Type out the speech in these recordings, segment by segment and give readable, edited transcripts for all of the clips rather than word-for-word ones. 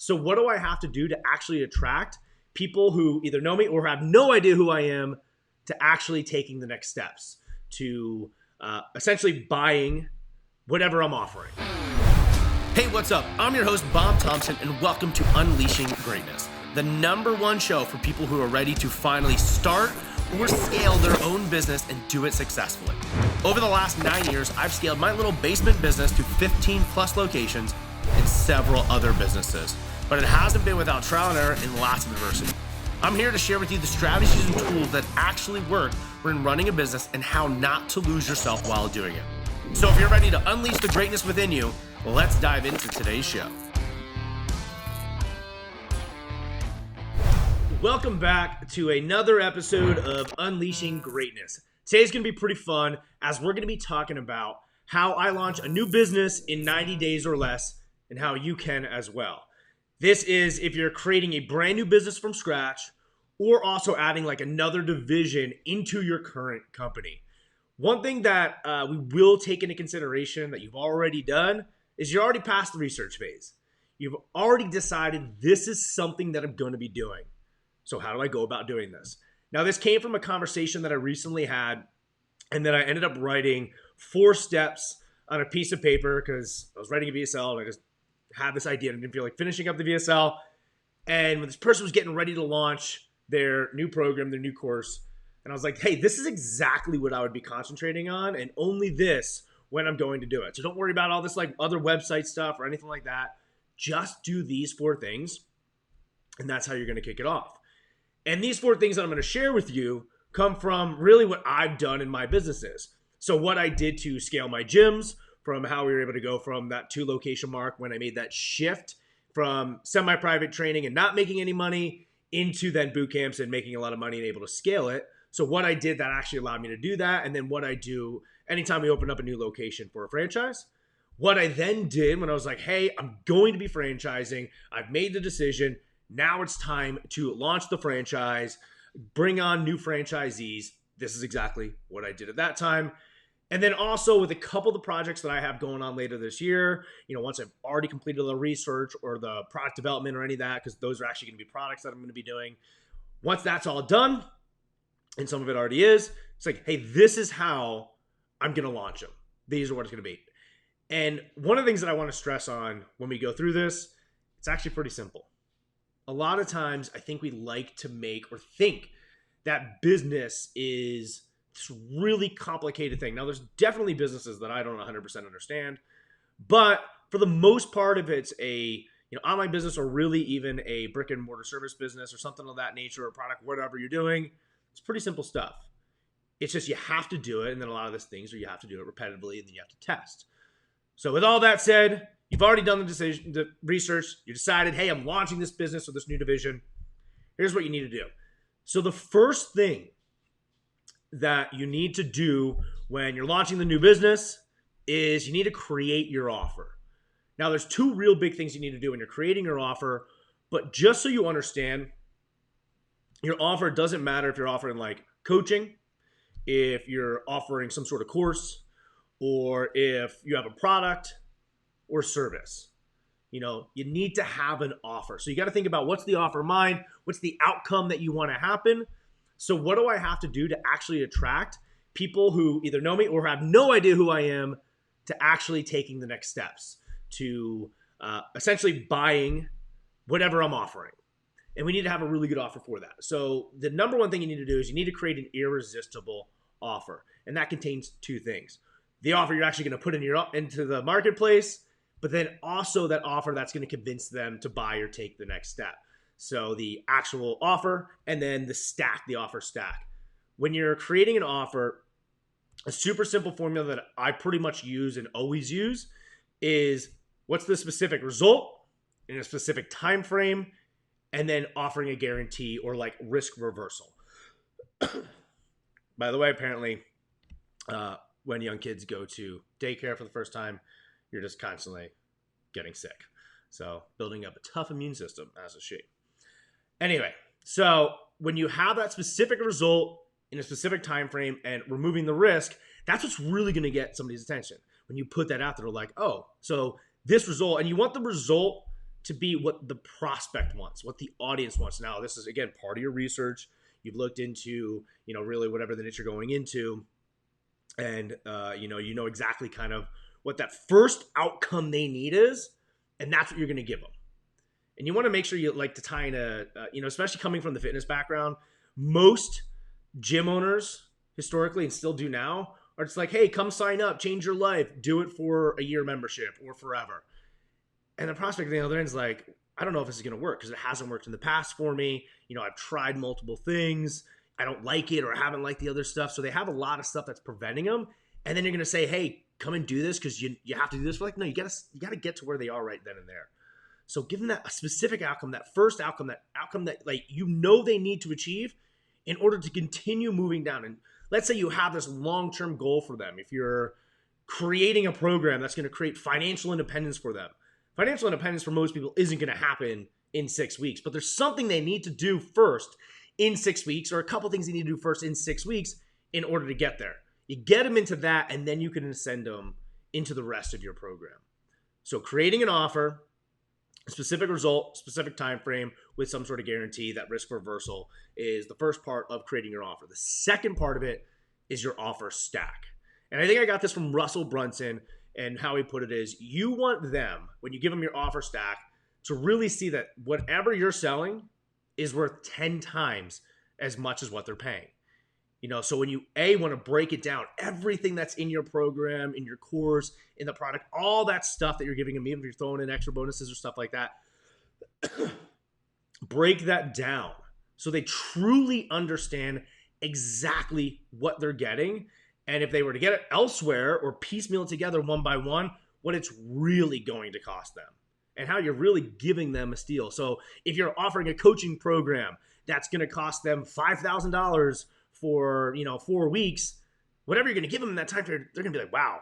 So what do I have to do to actually attract people who either know me or have no idea who I am to actually taking the next steps to essentially buying whatever I'm offering? Hey, what's up? I'm your host, Bob Thompson, and welcome to Unleashing Greatness, the #1 show for people who are ready to finally start or scale their own business and do it successfully. Over the last 9 years, I've scaled my little basement business to 15 plus locations and several other businesses. But it hasn't been without trial and error and lots of adversity. I'm here to share with you the strategies and tools that actually work when running a business and how not to lose yourself while doing it. So if you're ready to unleash the greatness within you, let's dive into today's show. Welcome back to another episode of Unleashing Greatness. Today's going to be pretty fun as we're going to be talking about how I launch a new business in 90 days or less and how you can as well. This is if you're creating a brand new business from scratch or also adding like another division into your current company. One thing that we will take into consideration that you've already done is you're already past the research phase. You've already decided this is something that I'm going to be doing. So how do I go about doing this? Now, this came from a conversation that I recently had, and then I ended up writing 4 steps on a piece of paper because I was writing a VSL and I just had this idea and I didn't feel like finishing up the VSL. And when this person was getting ready to launch their new program, their new course, and I was like, hey, this is exactly what I would be concentrating on and only this when I'm going to do it. So don't worry about all this like other website stuff or anything like that. Just do these 4 things and that's how you're going to kick it off. And these 4 things that I'm going to share with you come from really what I've done in my businesses. So what I did to scale my gyms, from how we were able to go from that 2 location mark when I made that shift from semi-private training and not making any money into then boot camps and making a lot of money and able to scale it. So what I did that actually allowed me to do that. And then what I do anytime we open up a new location for a franchise. What I then did when I was like, hey, I'm going to be franchising. I've made the decision. Now it's time to launch the franchise, bring on new franchisees. This is exactly what I did at that time. And then also with a couple of the projects that I have going on later this year, once I've already completed the research or the product development or any of that, because those are actually going to be products that I'm going to be doing. Once that's all done, and some of it already is, it's like, hey, this is how I'm going to launch them. These are what it's going to be. And one of the things that I want to stress on when we go through this, it's actually pretty simple. A lot of times I think we like to make or think that business is this really complicated thing. Now there's definitely businesses that I don't 100% understand, but for the most part, if it's a online business or really even a brick and mortar service business or something of that nature or product, whatever you're doing, it's pretty simple stuff. It's just you have to do it, and then a lot of these things are you have to do it repetitively, and then you have to test. So with all that said, you've already done the research. You decided, hey, I'm launching this business or this new division. Here's what you need to do. So the first thing that you need to do when you're launching the new business is you need to create your offer. Now, there's 2 real big things you need to do when you're creating your offer, but just so you understand, your offer doesn't matter if you're offering like coaching, if you're offering some sort of course, or if you have a product or service. You need to have an offer. So you got to think about what's the offer of mine, what's the outcome that you want to happen. So what do I have to do to actually attract people who either know me or have no idea who I am to actually taking the next steps to essentially buying whatever I'm offering. And we need to have a really good offer for that. So the #1 thing you need to do is you need to create an irresistible offer. And that contains 2 things. The offer you're actually going to put into the marketplace, but then also that offer that's going to convince them to buy or take the next step. So the actual offer and then the offer stack. When you're creating an offer, a super simple formula that I pretty much use and always use is what's the specific result in a specific time frame, and then offering a guarantee or like risk reversal. By the way, apparently, when young kids go to daycare for the first time, you're just constantly getting sick. So building up a tough immune system as a she. Anyway, so when you have that specific result in a specific time frame and removing the risk, that's what's really going to get somebody's attention. When you put that out there, they're like, oh, so this result, and you want the result to be what the prospect wants, what the audience wants. Now, this is, again, part of your research. You've looked into, really whatever the niche you're going into. And, you know exactly kind of what that first outcome they need is. And that's what you're going to give them. And you want to make sure you like to tie in especially coming from the fitness background, most gym owners historically, and still do now, are just like, hey, come sign up, change your life, do it for a year membership or forever. And the prospect on the other end is like, I don't know if this is going to work because it hasn't worked in the past for me. I've tried multiple things. I don't like it, or I haven't liked the other stuff. So they have a lot of stuff that's preventing them. And then you're going to say, hey, come and do this because you have to do this. We're like, no, you got to get to where they are right then and there. So give them that a specific outcome, that first outcome, that like they need to achieve in order to continue moving down. And let's say you have this long-term goal for them. If you're creating a program that's going to create financial independence for them, financial independence for most people isn't going to happen in 6 weeks, but there's something they need to do first in 6 weeks, or a couple things they need to do first in 6 weeks in order to get there. You get them into that, and then you can send them into the rest of your program. So creating an offer, a specific result, specific time frame with some sort of guarantee, that risk reversal is the first part of creating your offer. The second part of it is your offer stack. And I think I got this from Russell Brunson, and how he put it is, you want them, when you give them your offer stack, to really see that whatever you're selling is worth 10 times as much as what they're paying. So when you want to break it down, everything that's in your program, in your course, in the product, all that stuff that you're giving them, even if you're throwing in extra bonuses or stuff like that, break that down so they truly understand exactly what they're getting. And if they were to get it elsewhere or piecemeal it together one by one, what it's really going to cost them and how you're really giving them a steal. So if you're offering a coaching program that's going to cost them $5,000 for 4 weeks, whatever you're going to give them in that time period, they're going to be like, wow,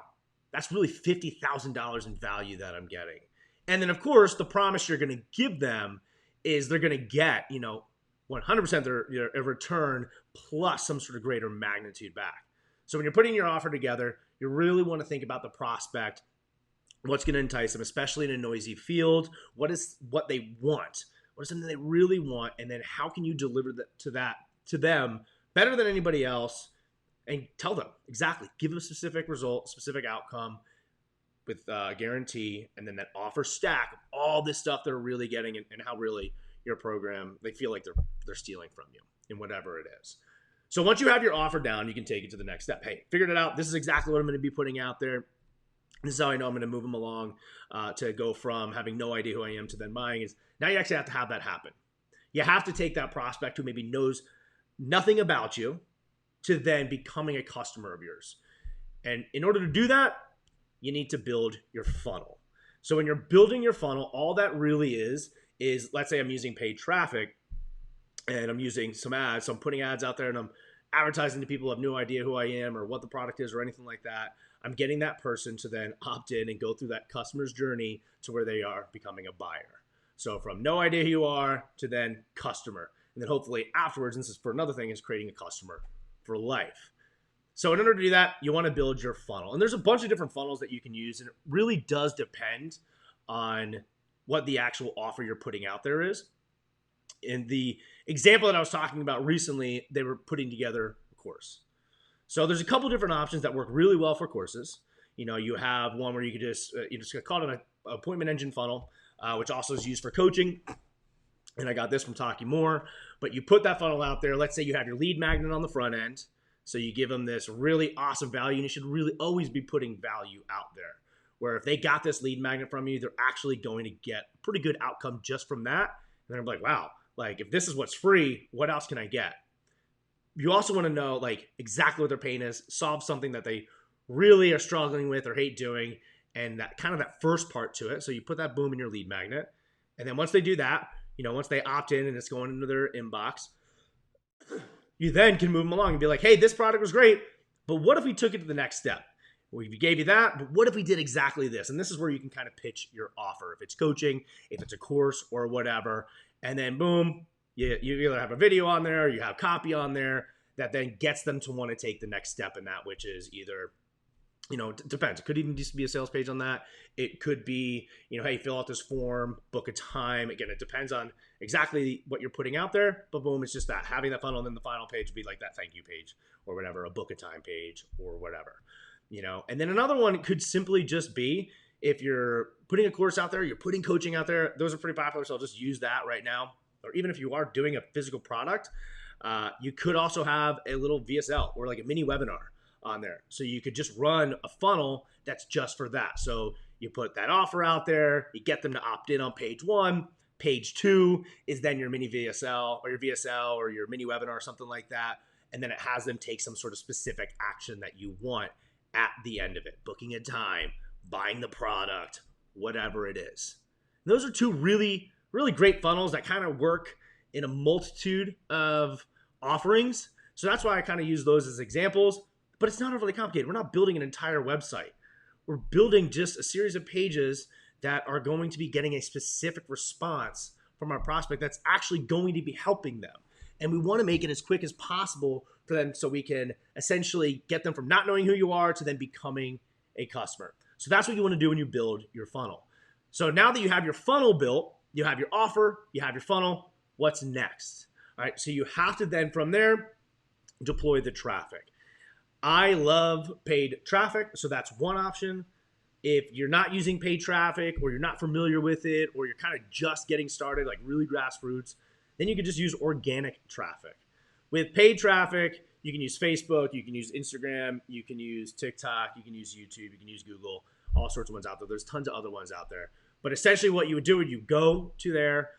that's really $50,000 in value that I'm getting. And then, of course, the promise you're going to give them is they're going to get 100% their return plus some sort of greater magnitude back. So when you're putting your offer together, you really want to think about the prospect, what's going to entice them, especially in a noisy field. What is what they want? What is something they really want? And then how can you deliver that to them better than anybody else? And tell them exactly. Give them a specific result, specific outcome with a guarantee, and then that offer stack of all this stuff they're really getting, and how really your program, they feel like they're stealing from you in whatever it is. So once you have your offer down, you can take it to the next step. Hey, figured it out. This is exactly what I'm going to be putting out there. This is how I know I'm going to move them along to go from having no idea who I am to then buying. Is now you actually have to have that happen. You have to take that prospect who maybe knows nothing about you to then becoming a customer of yours. And in order to do that, you need to build your funnel. So when you're building your funnel, all that really is let's say I'm using paid traffic and I'm using some ads. So I'm putting ads out there and I'm advertising to people who have no idea who I am or what the product is or anything like that. I'm getting that person to then opt in and go through that customer's journey to where they are becoming a buyer. So from no idea who you are to then customer. And then hopefully afterwards, and this is for another thing, is creating a customer for life. So in order to do that, you want to build your funnel. And there's a bunch of different funnels that you can use. And it really does depend on what the actual offer you're putting out there is. In the example that I was talking about recently, they were putting together a course. So there's a couple different options that work really well for courses. You have one where you could just call it an appointment engine funnel, which also is used for coaching. And I got this from Talking More. But you put that funnel out there. Let's say you have your lead magnet on the front end. So you give them this really awesome value, and you should really always be putting value out there. Where if they got this lead magnet from you, they're actually going to get a pretty good outcome just from that. And they're like, wow, like if this is what's free, what else can I get? You also want to know like exactly what their pain is, solve something that they really are struggling with or hate doing, and that kind of that first part to it. So you put that boom in your lead magnet. And then once they do that, once they opt in and it's going into their inbox, you then can move them along and be like, hey, this product was great, but what if we took it to the next step? We gave you that, but what if we did exactly this? And this is where you can kind of pitch your offer. If it's coaching, if it's a course or whatever, and then boom, you either have a video on there or you have copy on there that then gets them to want to take the next step in that, which is either Depends. It could even just be a sales page on that. It could be, hey, fill out this form, book a time. Again, it depends on exactly what you're putting out there. But boom, it's just that having that funnel, and then the final page would be like that thank you page or whatever, a book a time page or whatever. And then another one could simply just be if you're putting a course out there, you're putting coaching out there. Those are pretty popular, so I'll just use that right now. Or even if you are doing a physical product, you could also have a little VSL or like a mini webinar on there. So you could just run a funnel that's just for that. So you put that offer out there, you get them to opt in on page 1. Page 2 is then your mini VSL or your mini webinar or something like that. And then it has them take some sort of specific action that you want at the end of it, booking a time, buying the product, whatever it is. And those are two really, really great funnels that kind of work in a multitude of offerings. So that's why I kind of use those as examples. But it's not overly complicated. We're not building an entire website. We're building just a series of pages that are going to be getting a specific response from our prospect that's actually going to be helping them. And we want to make it as quick as possible for them so we can essentially get them from not knowing who you are to then becoming a customer. So that's what you want to do when you build your funnel. So now that you have your funnel built, you have your offer, you have your funnel, what's next? All right, so you have to then from there deploy the traffic. I love paid traffic, so that's one option. If you're not using paid traffic or you're not familiar with it or you're kind of just getting started, like really grassroots, then you can just use organic traffic. With paid traffic, you can use Facebook, you can use Instagram, you can use TikTok, you can use YouTube, you can use Google, all sorts of ones out there. There's tons of other ones out there. But essentially what you would do is you go to there,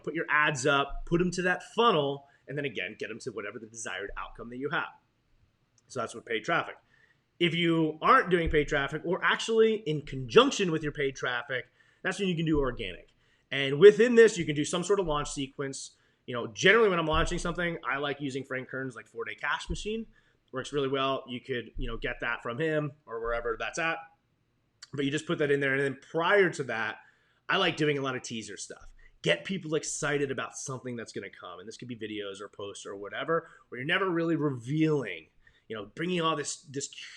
put your ads up, put them to that funnel, and then again, get them to whatever the desired outcome that you have. So that's what paid traffic. If you aren't doing paid traffic or actually in conjunction with your paid traffic, that's when you can do organic. And within this, you can do some sort of launch sequence. Generally when I'm launching something, I like using Frank Kern's like 4-day cash machine. Works really well. You could, get that from him or wherever that's at. But you just put that in there. And then prior to that, I like doing a lot of teaser stuff. Get people excited about something that's going to come. And this could be videos or posts or whatever, where you're never really revealing, bringing all this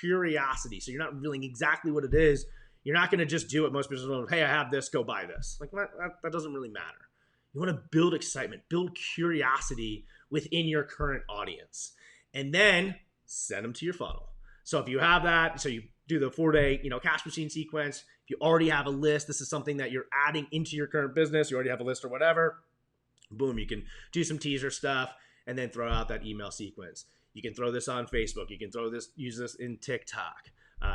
curiosity. So you're not revealing exactly what it is. You're not going to just do what most people do. Hey, I have this, go buy this. Like that doesn't really matter. You want to build excitement, build curiosity within your current audience, and then send them to your funnel. So if you have that, so you do the 4-day, cash machine sequence. If you already have a list, this is something that you're adding into your current business. You already have a list or whatever. Boom, you can do some teaser stuff and then throw out that email sequence. You can throw this on Facebook. You can use this in TikTok.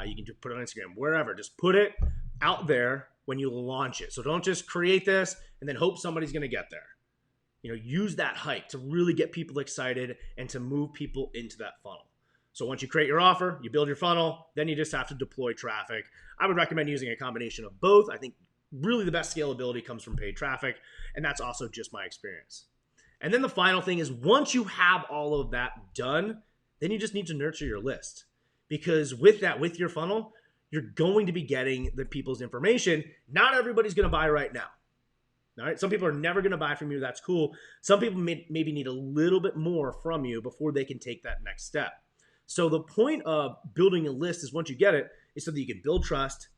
You can put it on Instagram, wherever. Just put it out there when you launch it. So don't just create this and then hope somebody's going to get there. Use that hype to really get people excited and to move people into that funnel. So once you create your offer, you build your funnel, then you just have to deploy traffic. I would recommend using a combination of both. I think really the best scalability comes from paid traffic, and that's also just my experience. And then the final thing is once you have all of that done, then you just need to nurture your list. Because with your funnel, you're going to be getting the people's information. Not everybody's going to buy right now. All right. Some people are never going to buy from you. That's cool. Some people maybe need a little bit more from you before they can take that next step. So the point of building a list is once you get it, is so that you can build trust,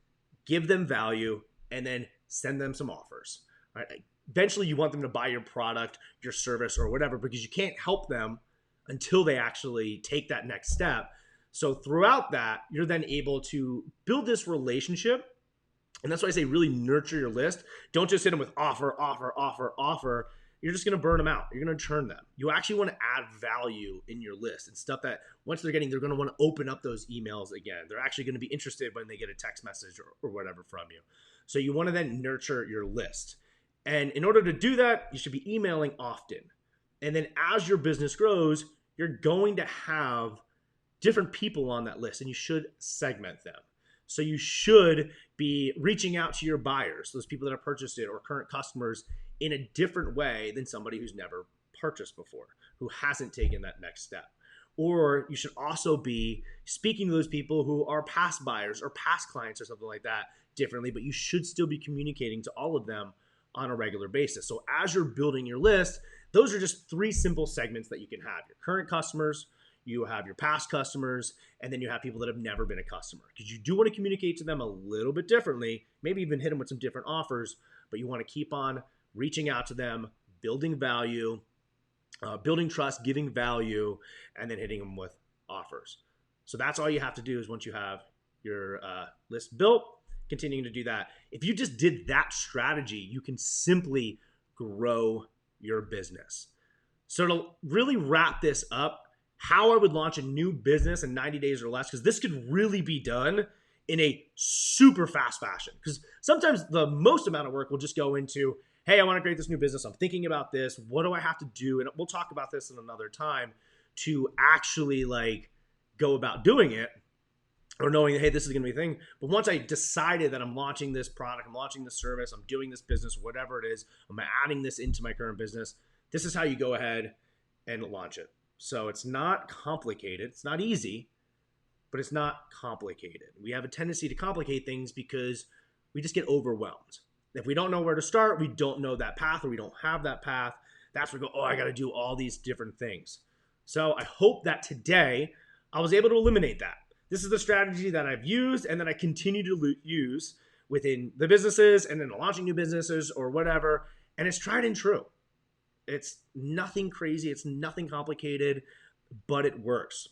give them value, and then send them some offers. All right. Eventually, you want them to buy your product, your service, or whatever, because you can't help them until they actually take that next step. So throughout that, you're then able to build this relationship. And that's why I say really nurture your list. Don't just hit them with offer, offer, offer, offer. You're just going to burn them out. You're going to churn them. You actually want to add value in your list and stuff that once they're going to want to open up those emails again. They're actually going to be interested when they get a text message or whatever from you. So you want to then nurture your list. And in order to do that, you should be emailing often. And then as your business grows, you're going to have different people on that list, and you should segment them. So you should be reaching out to your buyers, those people that have purchased it or current customers, in a different way than somebody who's never purchased before, who hasn't taken that next step. Or you should also be speaking to those people who are past buyers or past clients or something like that differently, but you should still be communicating to all of them on a regular basis. So as you're building your list, those are just 3 simple segments that you can have. Your current customers, you have your past customers, and then you have people that have never been a customer, because you do want to communicate to them a little bit differently, maybe even hit them with some different offers, but you want to keep on reaching out to them, building value, building trust, giving value, and then hitting them with offers. So that's all you have to do is once you have your list built, continuing to do that. If you just did that strategy, you can simply grow your business. So to really wrap this up, how I would launch a new business in 90 days or less, because this could really be done in a super fast fashion. Because sometimes the most amount of work will just go into, hey, I want to create this new business. I'm thinking about this. What do I have to do? And we'll talk about this in another time to actually like go about doing it, or knowing, hey, this is going to be a thing. But once I decided that I'm launching this product, I'm launching this service, I'm doing this business, whatever it is, I'm adding this into my current business, this is how you go ahead and launch it. So it's not complicated. It's not easy, but it's not complicated. We have a tendency to complicate things because we just get overwhelmed. If we don't know where to start, we don't know that path, or we don't have that path, that's where we go, oh, I got to do all these different things. So I hope that today I was able to eliminate that. This is the strategy that I've used and that I continue to use within the businesses and then launching new businesses or whatever. And it's tried and true. It's nothing crazy. It's nothing complicated, but it works.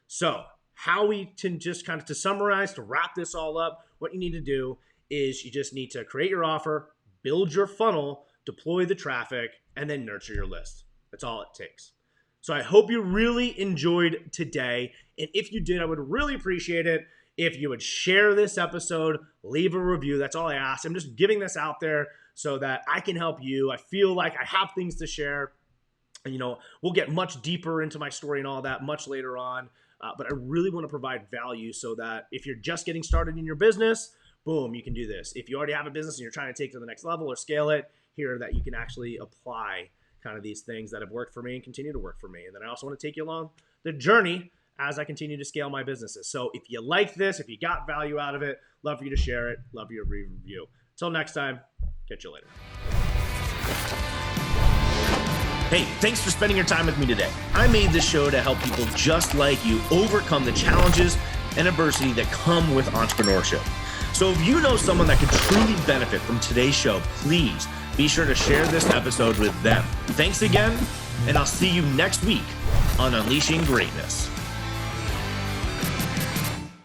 So how we can just kind of, to summarize, to wrap this all up, what you need to do is you just need to create your offer, build your funnel, deploy the traffic, and then nurture your list. That's all it takes. So I hope you really enjoyed today. And if you did, I would really appreciate it if you would share this episode, leave a review. That's all I ask. I'm just giving this out there so that I can help you. I feel like I have things to share. And, we'll get much deeper into my story and all that much later on. But I really want to provide value so that if you're just getting started in your business, boom, you can do this. If you already have a business and you're trying to take it to the next level or scale it, here that you can actually apply kind of these things that have worked for me and continue to work for me. And then I also want to take you along the journey as I continue to scale my businesses. So if you like this, if you got value out of it, love for you to share it, love your review. Until next time, catch you later. Hey, thanks for spending your time with me today. I made this show to help people just like you overcome the challenges and adversity that come with entrepreneurship. So if you know someone that could truly benefit from today's show, please be sure to share this episode with them. Thanks again, and I'll see you next week on Unleashing Greatness.